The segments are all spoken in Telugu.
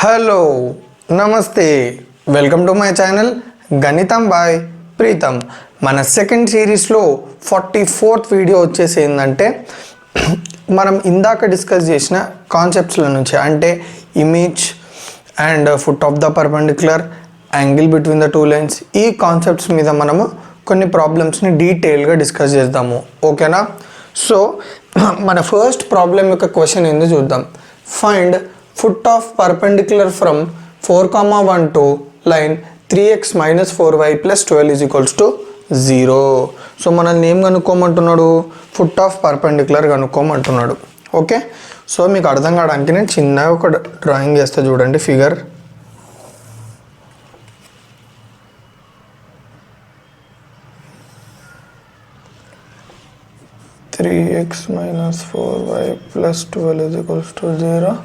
హలో నమస్తే వెల్కమ్ టు మై ఛానల్ గణితం బాయ్ ప్రీతం. మన సెకండ్ సిరీస్లో 44th వీడియో వచ్చేసి ఏంటంటే మనం ఇందాక డిస్కస్ చేసిన కాన్సెప్ట్స్ల నుంచి అంటే image and foot of the perpendicular, angle between the two lines, ఈ కాన్సెప్ట్స్ మీద మనము కొన్ని ప్రాబ్లమ్స్ని డీటెయిల్గా డిస్కస్ చేద్దాము. ఓకేనా? సో మన ఫస్ట్ ప్రాబ్లం యొక్క క్వశ్చన్ ఏందో చూద్దాం. Find foot of perpendicular from 4,1 to line 3x minus 4y plus 12 is equals to 0. So మనల్ని ఏం కనుక్కోమంటున్నాడు? ఫుట్ ఆఫ్ పర్పెండిక్యులర్ కనుక్కోమంటున్నాడు. ఓకే, సో మీకు అర్థం కావడానికి నేను చిన్నగా ఒక డ్రాయింగ్ చేస్తా చూడండి. Figure 3x minus 4y plus 12 is equals to 0,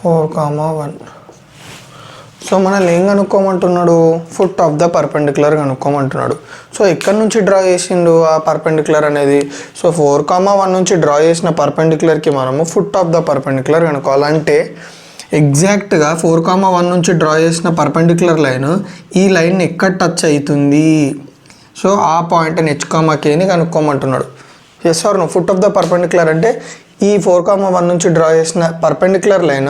4,1. So మనల్ని ఏం కనుక్కోమంటున్నాడు? ఫుట్ ఆఫ్ ద పర్పెండిక్యులర్ కనుక్కోమంటున్నాడు. సో ఎక్కడి నుంచి డ్రా చేసిండు ఆ పర్పెండిక్యులర్ అనేది? సో 4,1 నుంచి డ్రా చేసిన పర్పెండిక్యులర్కి మనము ఫుట్ ఆఫ్ ద పర్పెండిక్యులర్ కనుక్కోవాలంటే ఎగ్జాక్ట్గా 4,1 నుంచి డ్రా చేసిన పర్పెండిక్యులర్ లైన్ ఈ లైన్ ఎక్కడ టచ్ అవుతుంది? సో ఆ పాయింట్ హెచ్కామాకేని కనుక్కోమంటున్నాడు. Yes or no? Foot of the perpendicular అంటే ఈ 4,1 నుంచి డ్రా చేసిన పర్పెండిక్యులర్ లైన్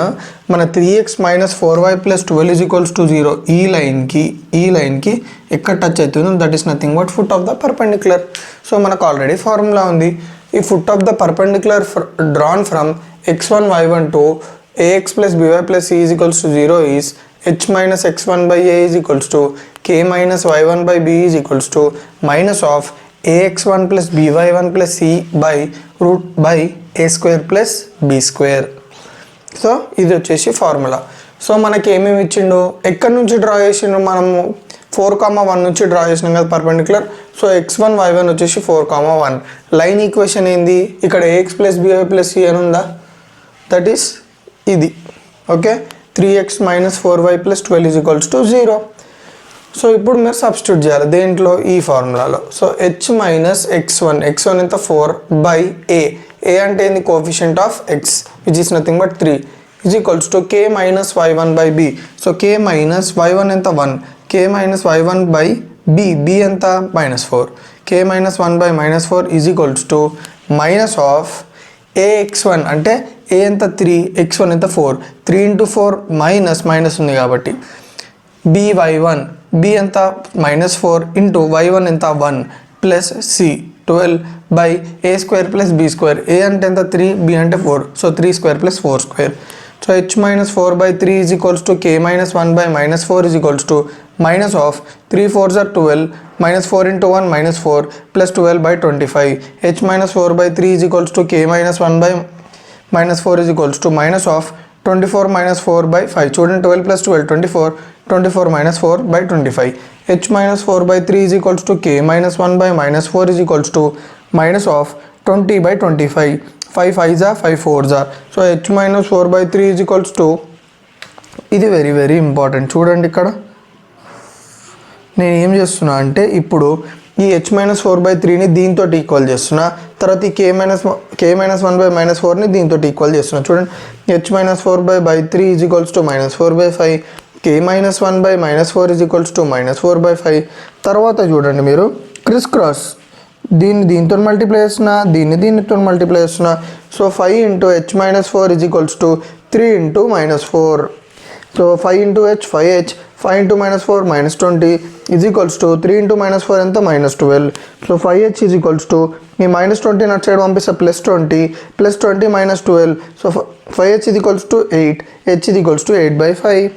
మన 3x minus 4y plus 12 is equals to 0 ఈ లైన్కి ఎక్కడ టచ్ అవుతుంది? That is nothing but foot of the perpendicular. So మనకు ఆల్రెడీ ఫార్ములా ఉంది. ఈ foot of the perpendicular drawn from x1 y1 to ax plus by plus c is equals to 0 is h minus x1 by a is equals to k minus y1 by b is equals to minus of ax1 plus by1 plus c by root by a square plus b square. So ఇది వచ్చేసి ఫార్ములా. సో మనకి ఏమేమి ఇచ్చిండు? ఎక్కడి నుంచి డ్రా చేసిండు? మనము 4,1 నుంచి డ్రా చేసినాం కదా పర్పెండిక్యులర్. సో x1 y1 వచ్చేసి 4,1. లైన్ ఈక్వేషన్ ఏంది? ఇక్కడ ax plus by plus c అని ఉందా? దట్ ఈస్ ఇది. Okay, 3x minus 4y plus 12 is equals to 0. So ఇప్పుడు మీరు సబ్స్టిట్యూట్ చేయాలి దేంట్లో? ఈ ఫార్ములాలో. సో h మైనస్ x1 ఎంత? 4 బై a అంటే ఏంది? Coefficient of x which is nothing but 3 is equals to k minus y1 by b. So k minus y1 ఎంత? 1. k minus y1 by b ఎంత? -4. k minus 1 by -4 is equals to minus of ax1 అంటే a ఎంత? 3, x1 ఎంత? 4. 3 into 4 మైనస్ ఉంది కాబట్టి by1 b ఎంత? -4 ఇంటూ y1 ఎంత? 1 plus c 12 by a square plus b square. a అంటే ఎంత? 3, b అంటే 4. So 3 square plus 4 square. So h minus 4 by 3 is equals to k minus 1 by -4 is equals to minus of 3 4s are 12 -4 into 1 -4 plus 12 by 25. h minus 4 by 3 is equals to k minus 1 by -4 is equals to minus of 24 minus 4 by 5. చూడండి 12 plus 12 24 minus 4 by 25. h minus 4 by 3 is equals to k minus 1 by -4 is equals to minus of 20 by 25. 5 5s are 5 4s are. So h minus 4 by 3 is equals to, ఇది వెరీ వెరీ ఇంపార్టెంట్. చూడండి ఇక్కడ నేను ఏం చేస్తున్నా అంటే ఇప్పుడు ఈ h మైనస్ 4 బై 3ని దీంతో ఈక్వల్ చేస్తున్నా. తర్వాత ఈ k మైనస్ 1 బై -4ని దీంతో ఈక్వల్ చేస్తున్నా. చూడండి h minus 4 by 3 is equals to -4 by 5. k minus 1 by -4 is equals to -4 by 5. తర్వాత చూడండి మీరు క్రిస్ క్రాస్ దీంతో మల్టిప్లై చేస్తున్నా, దీనితో మల్టిప్లై చేస్తున్నా. So 5 into h minus 4 is equals to 3 into -4. So 5 into h 5h 5 into -4 -20 is equals to 3 into -4 ఎంత? -12. So 5h is equals to ఈ -20 నట్ సైడ్ పంపిస్తే +20 +20 -12. So 5h is equals to 8. h is equals to 8 by 5.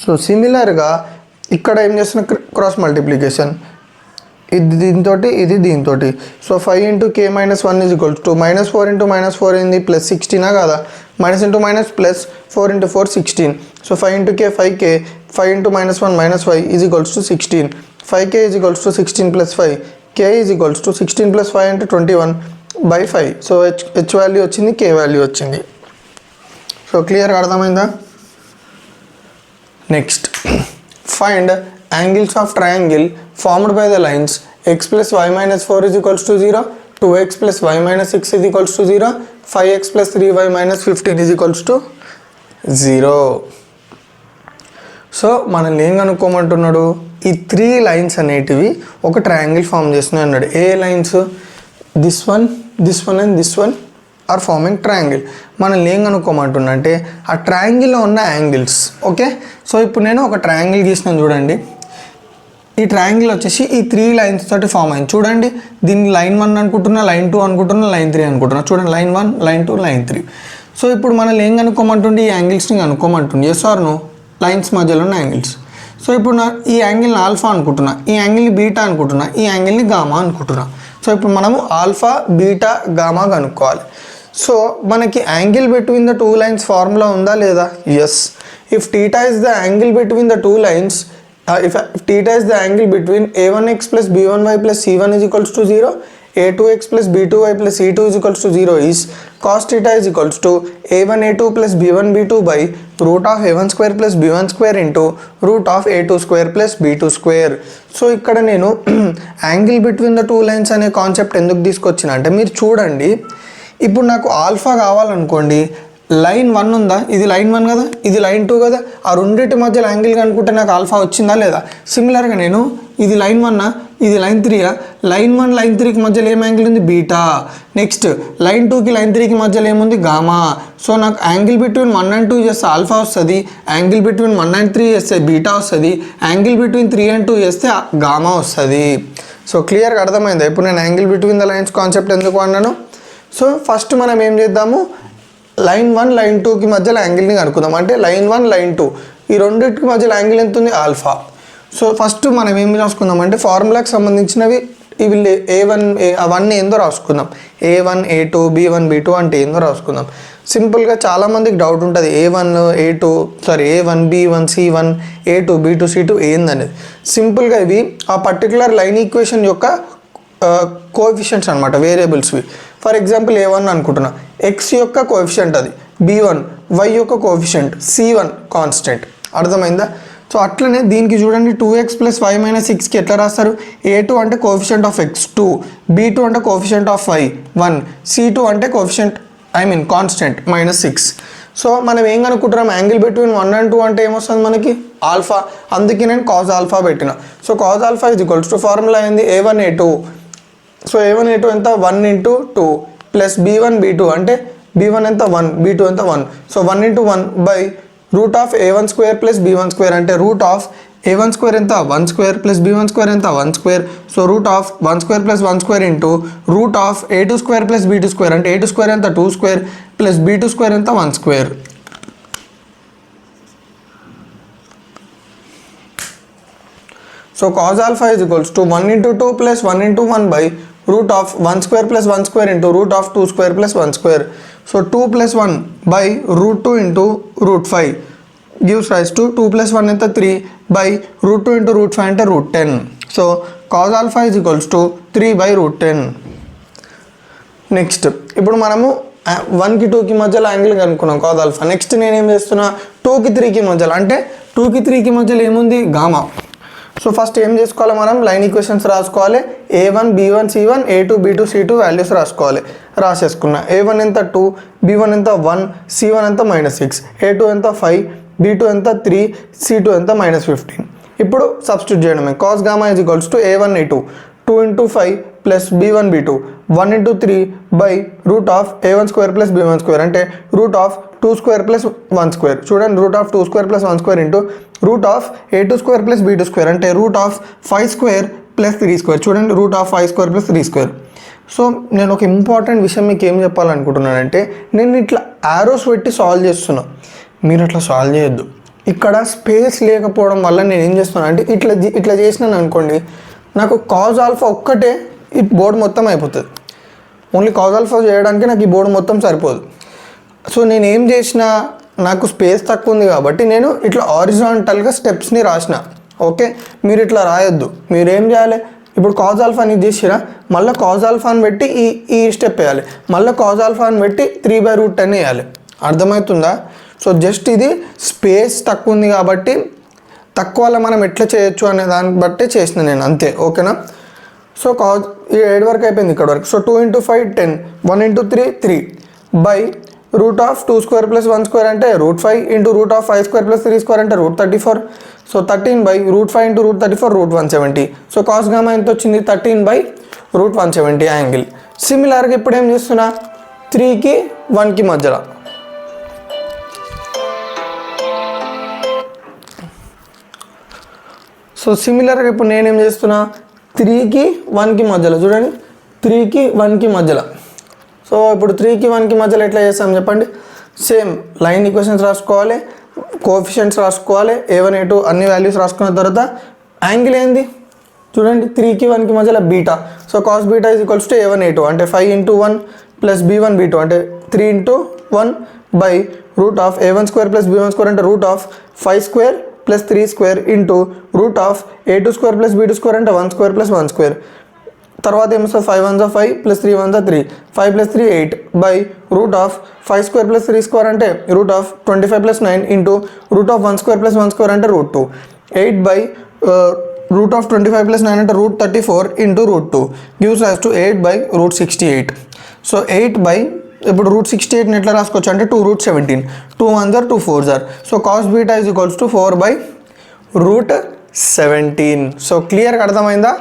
So సిమిలర్గా ఇక్కడ ఏం చేస్తున్న? Cross multiplication. ఇది దీంతో. So 5 into k minus 1 is equals to -4 into -4 ఏంది? +16 కదా? Minus into minus plus 4 into 4 16. So 5 into k 5k 5 into -1 -5 is equals to 16. 5k is equals to 16 plus 5. k is equals to 16 plus 5 into 21 by 5. So h value వచ్చింది, k వాల్యూ వచ్చింది. సో క్లియర్గా అర్థమైందా? Next find angles of triangle formed by the lines x plus y minus 4 is equals to 0, 2x plus y minus 6 is equals to 0, 5x plus 3y minus 15 is equals to 0. So మనల్ని ఏం కనుక్కోమంటున్నాడు, ఈ 3 లైన్స్ అనేటివి ఒక ట్రయాంగిల్ ఫామ్ చేస్తున్నాయి అన్నాడు. ఏ lines, this one and this one are forming triangle. మనల్ని ఏం కనుక్కోమంటున్నా అంటే ఆ ట్రయాంగిల్లో ఉన్న యాంగిల్స్. ఓకే, సో ఇప్పుడు నేను ఒక ట్రయాంగిల్ గీసినాను చూడండి. ఈ ట్రయాంగిల్ వచ్చేసి ఈ 3 లైన్స్ తోటి ఫామ్ అయింది. చూడండి, దీన్ని లైన్ 1 అనుకుంటున్నా, లైన్ 2 అనుకుంటున్నా, లైన్ 3 అనుకుంటున్నా. చూడండి, లైన్ 1, లైన్ 2, లైన్ 3. సో ఇప్పుడు మనల్ని ఏం కనుక్కోమంటుండే, ఈ యాంగిల్స్ని కనుక్కోమంటుంది. ఎస్ ఆర్ నో, లైన్స్ మధ్యలో ఉన్న యాంగిల్స్. సో ఇప్పుడు ఈ యాంగిల్ని ఆల్ఫా అనుకుంటున్నా, ఈ యాంగిల్ని బీటా అనుకుంటున్నా, ఈ యాంగిల్ని గామా అనుకుంటున్నా. సో ఇప్పుడు మనము ఆల్ఫా, బీటా, గామా కనుక్కోవాలి. సో మనకి angle between the 2 lines formula ఉందా లేదా? Yes. If theta is the angle between the 2 lines, if theta is the angle between a1x plus b1y plus c1 is equals to 0, a2x plus b2y plus c2 is equals to 0 is cos theta is equals to a1 a2 plus b1 b2 by root of a1 square plus b1 square into root of a2 square plus b2 square. So ఇక్కడ నేను యాంగిల్ బిట్వీన్ ద 2 లైన్స్ అనే కాన్సెప్ట్ ఎందుకు తీసుకొచ్చిన అంటే, మీరు చూడండి, ఇప్పుడు నాకు ఆల్ఫా కావాలనుకోండి, లైన్ 1 ఉందా, ఇది లైన్ 1 కదా, ఇది లైన్ 2 కదా, ఆ రెండింటి మధ్యలో యాంగిల్ కనుక్కుంటే నాకు ఆల్ఫా వచ్చిందా లేదా? సిమిలర్గా నేను ఇది లైన్ 1, ఇది లైన్ 3, లైన్ 1 లైన్ 3కి మధ్యలో ఏం యాంగిల్ ఉంది, బీటా. నెక్స్ట్ లైన్ 2కి లైన్ 3కి మధ్యలో ఏముంది, గామా. సో నాకు యాంగిల్ బిట్వీన్ 1 and 2 చేస్తే ఆల్ఫా వస్తుంది, యాంగిల్ బిట్వీన్ 1 and 3 చేస్తే బీటా వస్తుంది, యాంగిల్ బిట్వీన్ 3 and 2 చేస్తే గామా వస్తుంది. సో క్లియర్గా అర్థమైందా ఇప్పుడు నేను angle between the lines concept ఎందుకు అన్నాను? సో ఫస్ట్ మనం ఏం చేద్దాము, లైన్ 1 లైన్ 2కి మధ్యలో యాంగిల్ని కనుక్కుందాం. అంటే లైన్ 1 లైన్ 2 ఈ రెండింటికి మధ్యలో యాంగిల్ ఎంత ఉంది, ఆల్ఫా. సో ఫస్ట్ మనం ఏం రాసుకుందాం అంటే ఫార్ములాకి సంబంధించినవి ఇవి a1 అవన్నీ ఏందో రాసుకుందాం. a1 a2 b1 b2 అంటే ఏందో రాసుకుందాం. సింపుల్గా చాలామందికి డౌట్ ఉంటుంది, a1 b1 c1 a2 b2 c2 ఏందనేది. సింపుల్గా ఇవి ఆ పర్టికులర్ లైన్ ఈక్వేషన్ యొక్క కోఎఫిషియంట్స్ అనమాట, వేరియబుల్స్వి. ఫర్ ఎగ్జాంపుల్ a1 అనుకుంటున్నా, ఎక్స్ యొక్క కోఎఫిషియంట్ అది, b1 వై యొక్క కోఎఫిషియంట్, c1 కాన్స్టెంట్. అర్థమైందా? సో అట్లనే దీనికి చూడండి, 2x + y - 6కి ఎట్లా రాస్తారు, a2 అంటే కోఎఫిషియంట్ ఆఫ్ x 2, b2 అంటే కోఎఫిషియంట్ ఆఫ్ y 1, c2 అంటే కోఎఫిషియంట్ కాన్స్టెంట్ -6. సో మనం ఏం కనుక్కుంటున్నాం, యాంగిల్ బిట్వీన్ 1 and 2 అంటే ఏమొస్తుంది మనకి, ఆల్ఫా. అందుకే నేను కాజ్ ఆల్ఫా పెట్టిన. So cause alpha is equals to formula ఏంది, a1 a2. So a1 a2 ఎంత, 1 × 2 ప్లస్ b1 b2 అంటే b1 ఎంత 1, b2 ఎంత 1. So 1 × 1 by root of a1 square plus b1 square అంటే రూట్ ఆఫ్ a1 స్క్వేర్ ఎంత 1 స్క్వేర్ ప్లస్ b1 స్క్వేర్ ఎంత 1 square. So root of 1 square plus 1 square into root of a2 square plus b2 square అంటే a2 స్క్వేర్ ఎంత 2 స్క్వేర్ ప్లస్ b2 స్క్వేర్ ఎంత 1 square. So cos alpha is equals to 1 × 2 plus 1 × 1 by root of 1 square plus 1 square into root of 2 square plus 1 square. So 2 plus 1 by root 2 into root 5 gives rise to 2 plus 1 into 3 by root 2 into root 5 into root 10. So cos alpha is equals to 3 by root 10. Next ఇప్పుడు మనము 1కి 2కి మధ్యలో యాంగిల్ కనుక్కున్నాం cos alpha. నెక్స్ట్ నేనేం చేస్తున్నా, 2కి 3కి మధ్యలో అంటే 2కి 3కి మధ్యలో ఏముంది, గామా. సో ఫస్ట్ ఏం చేసుకోవాలి, మనం లైన్ ఈక్వేషన్స్ రాసుకోవాలి. a1 b1 c1 a2 b2 c2 values రాసుకోవాలి. రాసేసుకున్నా, a1 ఎంత 2, b1 ఎంత 1, c1 ఎంత -6, a2 ఎంత 5, b2 ఎంత 3, c2 ఎంత -15. ఇప్పుడు సబ్స్టిట్యూట్ చేయడమే. cos gamma is equals to a1 a2 2 × 5 plus b1 b2 1 × 3 by root of a1 square plus b1 square అంటే root of 2 square plus 1 square. చూడండి, root of 2 square plus 1 square into root of a2 square plus b2 square అంటే root of 5 square plus 3 square. చూడండి, root of 5 square plus 3 square. So నేను ఒక ఇంపార్టెంట్ విషయం మీకు ఏం చెప్పాలనుకుంటున్నానంటే, నేను ఇట్లా యారోస్ పెట్టి సాల్వ్ చేస్తున్నా, మీరు అట్లా సాల్వ్ చేయొద్దు. ఇక్కడ స్పేస్ లేకపోవడం వల్ల నేను ఏం చేస్తున్నాను అంటే ఇట్లా చేసినాను అనుకోండి, నాకు కాజ్ ఆల్ఫా ఒక్కటే ఈ బోర్డు మొత్తం అయిపోతుంది. ఓన్లీ కాజ్ ఆల్ఫా చేయడానికి నాకు ఈ బోర్డు మొత్తం సరిపోదు. సో నేను ఏం చేసిన, నాకు స్పేస్ తక్కువ ఉంది కాబట్టి నేను ఇట్లా హారిజాంటల్గా స్టెప్స్ని రాసిన. ఓకే, మీరు ఇట్లా రాయొద్దు. మీరు ఏం చేయాలి, ఇప్పుడు కాజ్ ఆల్ఫాని చేసిరా, మళ్ళీ కాజ్ ఆల్ఫాని పెట్టి ఈ స్టెప్ వేయాలి, మళ్ళీ కాజ్ ఆల్ఫాని పెట్టి 3/√10 వేయాలి. అర్థమవుతుందా? సో జస్ట్ ఇది స్పేస్ తక్కువ ఉంది కాబట్టి తక్కువలో మనం ఎట్లా చేయొచ్చు అనే దాన్ని బట్టి చేసిన నేను, అంతే. ఓకేనా? సో కాజ్ 7 వరకు అయిపోయింది ఇక్కడ వరకు. So 2 × 5 10, 1 × 3 3 by root of 2 square plus 1 square అంటే root 5 into root of 5 square plus 3 square అంటే root 34. So 13/√5 into root 34 root 170. So cos gamma ఎంత వచ్చింది 13/రూట్ 170 యాంగిల్. సిమిలర్గా ఇప్పుడు ఏం చేస్తున్నా 3కి 1కి మధ్యలో సో సిమిలర్గా ఇప్పుడు నేనేం చేస్తున్నా 3కి 1కి మధ్యలో చూడండి 3కి 1కి మధ్యలో. సో ఇప్పుడు 3కి 1కి మధ్యలో ఎట్లా చేస్తాం చెప్పండి. సేమ్ లైన్ ఈక్వేషన్స్ రాసుకోవాలి, కోఎఫిషియెంట్స్ రాసుకోవాలి, a1 a2 అన్ని వాల్యూస్ రాసుకున్న తర్వాత యాంగిల్ ఏంది చూడండి 3కి 1కి మధ్యలో beta. So cos beta is equals to a1 a2 అంటే 5 ఇంటూ 1 ప్లస్ b1 b2 అంటే 3 into 1 by root of a1 square plus b1 square అంటే root of 5 square plus 3 square into root of a2 square plus b2 square అంటే 1 స్క్వేర్ ప్లస్ 1 స్క్వేర్. తర్వాత ఏమొస్తుంది 5 1 5 plus 3 1 3 5 plus 3 8 by root of 5 square plus 3 square అంటే root of 25 plus 9 into root of 1 square plus 1 square అంటే root 2 8 by root of 25 plus 9 అంటే root 34 into root 2 gives rise to 8/√68. So 8 by ఇప్పుడు రూట్ 68ని ఎట్లా రాసుకోవచ్చు అంటే 2√17 2 1 2 4. So cos beta is equals to 4/√17. So క్లియర్గా అర్థమైందా?